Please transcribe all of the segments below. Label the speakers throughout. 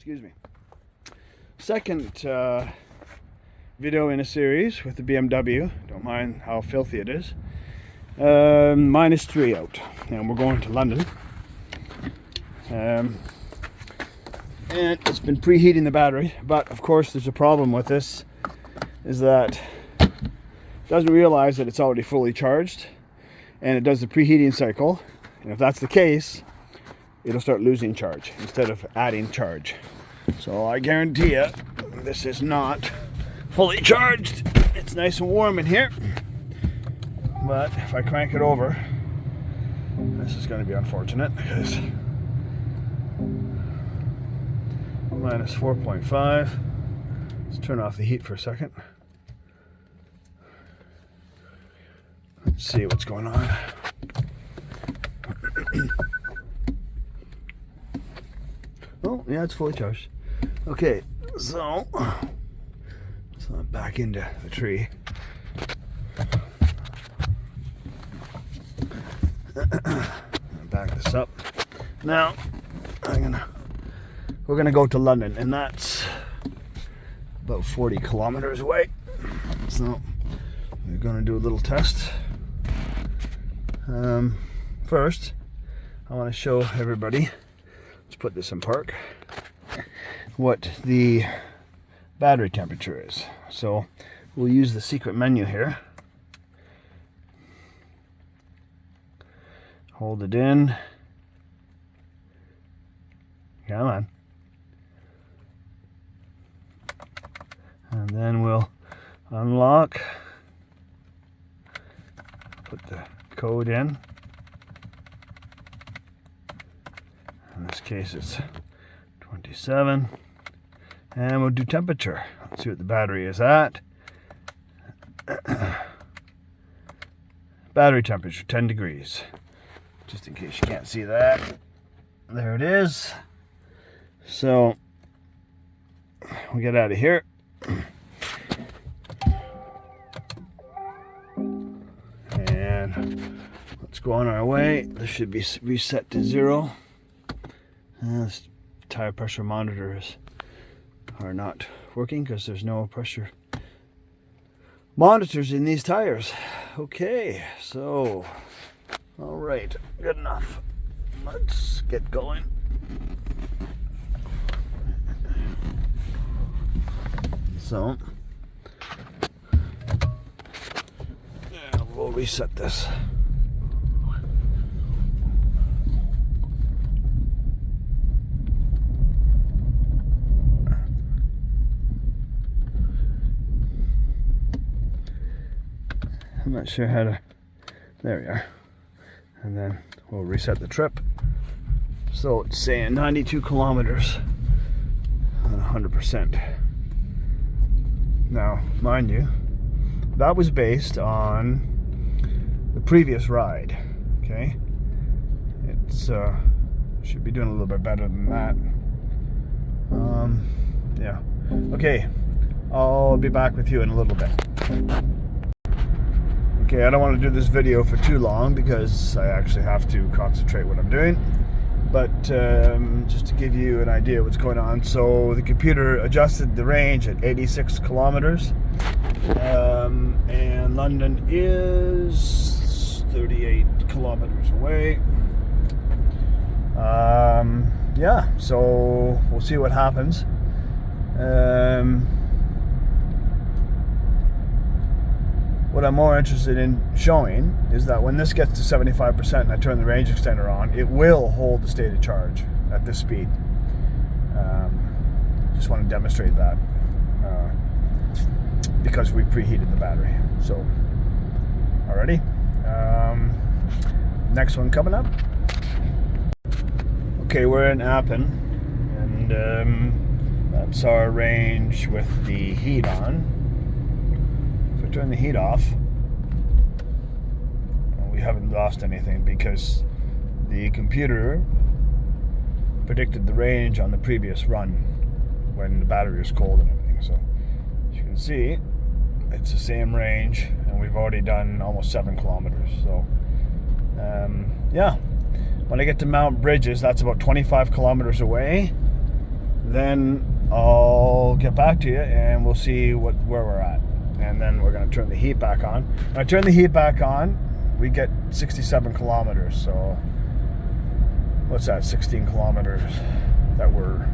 Speaker 1: Excuse me. Second video in a series with the BMW. Don't mind how filthy it is. -3 out, and we're going to London. And it's been preheating the battery, but of course there's a problem with this, is that it doesn't realize that it's already fully charged, and it does the preheating cycle, and if that's the case, it'll start losing charge instead of adding charge. So I guarantee you this is not fully charged. It's nice and warm in here, but if I crank it over, this is going to be unfortunate because -4.5. Let's turn off the heat for a second. Let's see what's going on. Oh, yeah, it's fully charged. Okay, so let's not back into the tree. Back this up. Now, we're gonna go to London, and that's about 40 kilometers away. So we're gonna do a little test. First, I want to show everybody. Let's put this in park. What the battery temperature is. So we'll use the secret menu here. Hold it in. Come on. And then we'll unlock. Put the code in. In this case it's 27. And we'll do temperature. Let's see what the battery is at. Battery temperature, 10 degrees. Just in case you can't see that. There it is. So, we'll get out of here. And let's go on our way. This should be reset to 0. This tire pressure monitors are not working because there's no pressure monitors in these tires. Okay, so all right, good enough. Let's get going. So yeah, we'll reset this. I'm not sure how to, there we are. And then we'll reset the trip. So it's saying 92 kilometers on 100%. Now, mind you, that was based on the previous ride, okay? It's should be doing a little bit better than that. Yeah, okay, I'll be back with you in a little bit. Okay, I don't want to do this video for too long because I actually have to concentrate what I'm doing. But just to give you an idea of what's going on. So the computer adjusted the range at 86 kilometers. And London is 38 kilometers away. Yeah, so we'll see what happens. What I'm more interested in showing is that when this gets to 75% and I turn the range extender on, it will hold the state of charge at this speed. Just want to demonstrate that because we preheated the battery. So, alrighty. Next one coming up. Okay, we're in Havent, and that's our range with the heat on. Turn the heat off. We haven't lost anything because the computer predicted the range on the previous run when the battery was cold and everything. So as you can see, it's the same range, and we've already done almost 7 kilometers. So yeah, when I get to Mount Bridges, that's about 25 kilometers away. then I'll get back to you and we'll see where we're at. And then we're going to turn the heat back on. When I turn the heat back on, we get 67 kilometers. So what's that? 16 kilometers that we're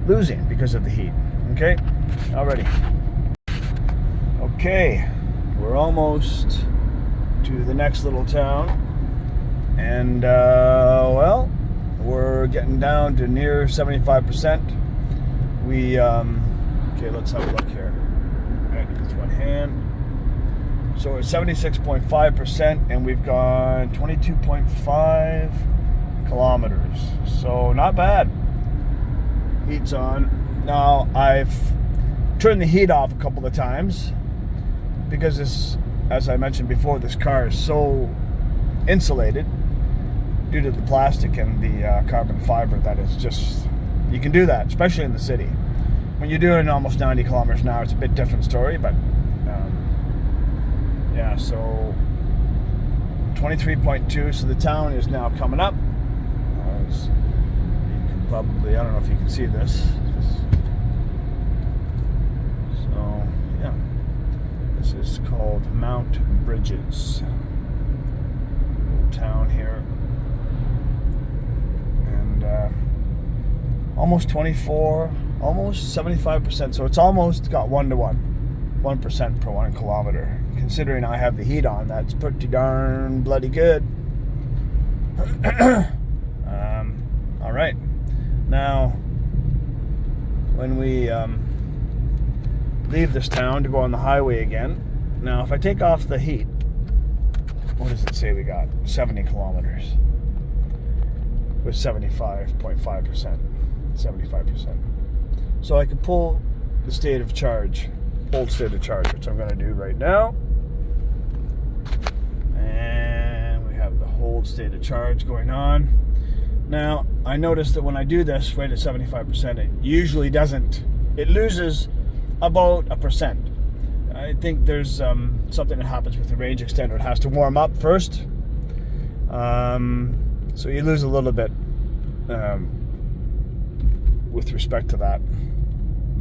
Speaker 1: losing because of the heat. Okay, already. Okay, we're almost to the next little town, and well, we're getting down to near 75%. We okay, let's have a look here. I do this one hand. So we're at 76.5%, and we've gone 22.5 kilometers. So not bad. Heat's on. Now I've turned the heat off a couple of times because this, as I mentioned before, this car is so insulated due to the plastic and the carbon fiber that it's just, you can do that, especially in the city. When you're doing almost 90 kilometers an hour, it's a bit different story, but yeah, so 23.2, so the town is now coming up. You can probably, I don't know if you can see this. So, yeah. This is called Mount Bridges. Little town here. And almost 24, almost 75%. So it's almost got 1% per 1 kilometer. Considering I have the heat on, that's pretty darn bloody good. All right. Now, when we leave this town to go on the highway again, now if I take off the heat, what does it say we got? 70 kilometers with 75.5%, 75%. So I can pull the state of charge, hold state of charge, which I'm going to do right now. And we have the hold state of charge going on. Now, I noticed that when I do this right at 75%, it usually doesn't, it loses about 1%. I think there's something that happens with the range extender. It has to warm up first. So you lose a little bit with respect to that.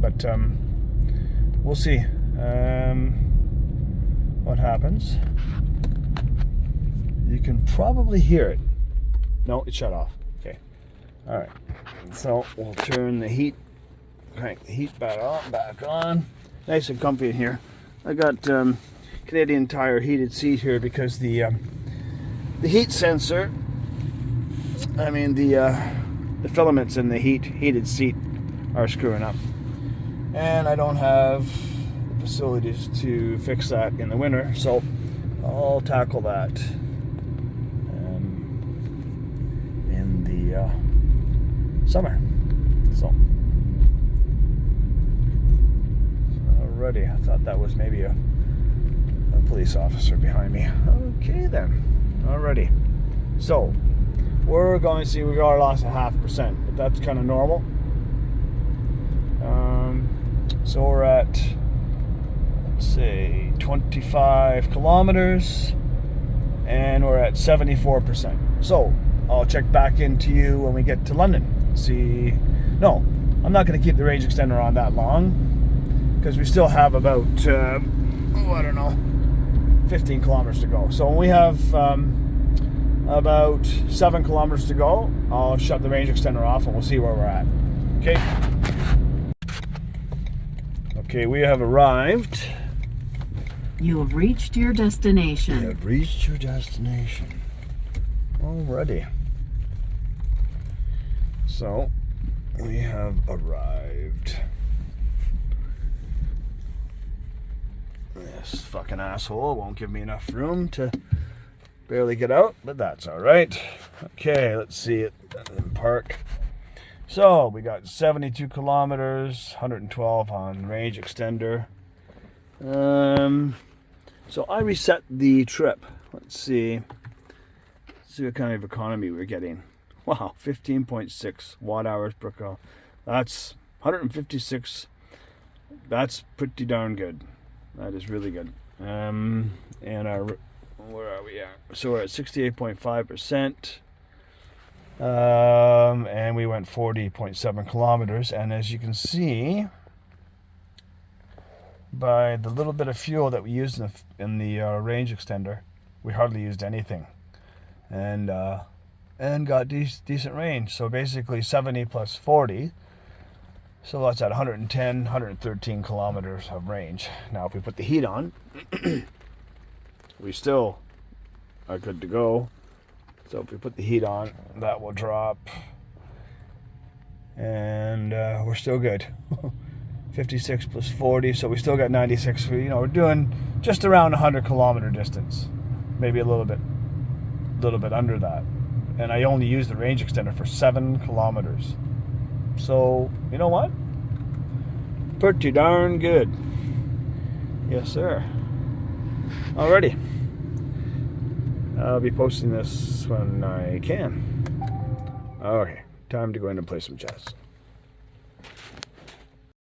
Speaker 1: But we'll see what happens. You can probably hear it. No, it shut off. Okay. All right. So we'll turn the heat, crank the heat back on. Nice and comfy in here. I got Canadian Tire heated seat here because the heat sensor, I mean the filaments in the heated seat are screwing up, and I don't have the facilities to fix that in the winter, so I'll tackle that in the summer. So alrighty, I thought that was maybe a police officer behind me. Okay then, alrighty. So we're going to see, we got lost 0.5%, but that's kind of normal. So we're at, let's say, 25 kilometers, and we're at 74%. So I'll check back into you when we get to London. See, no, I'm not going to keep the range extender on that long, because we still have about, I don't know, 15 kilometers to go. So when we have about 7 kilometers to go, I'll shut the range extender off and we'll see where we're at. Okay. Okay, we have arrived.
Speaker 2: You have reached your destination.
Speaker 1: You have reached your destination. Alrighty. So, we have arrived. This fucking asshole won't give me enough room to barely get out, but that's alright. Okay, let's see it. Park. So, we got 72 kilometers, 112 on range extender. So I reset the trip. Let's see what kind of economy we're getting. Wow, 15.6 watt hours per car. That's 156. That's pretty darn good. That is really good. And our, where are we at? So we're at 68.5%. And we went 40.7 kilometers. And as you can see, by the little bit of fuel that we used in the range extender, we hardly used anything, and got decent range. So basically 70 plus 40, so that's at 110, 113 kilometers of range. Now if we put the heat on, we still are good to go. So if we put the heat on, that will drop, and we're still good. 56 plus 40, so we still got 96. We're doing just around 100 kilometer distance, maybe a little bit under that. And I only used the range extender for 7 kilometers. So you know what? Pretty darn good. Yes, sir. Alrighty. I'll be posting this when I can. Okay, time to go in and play some chess.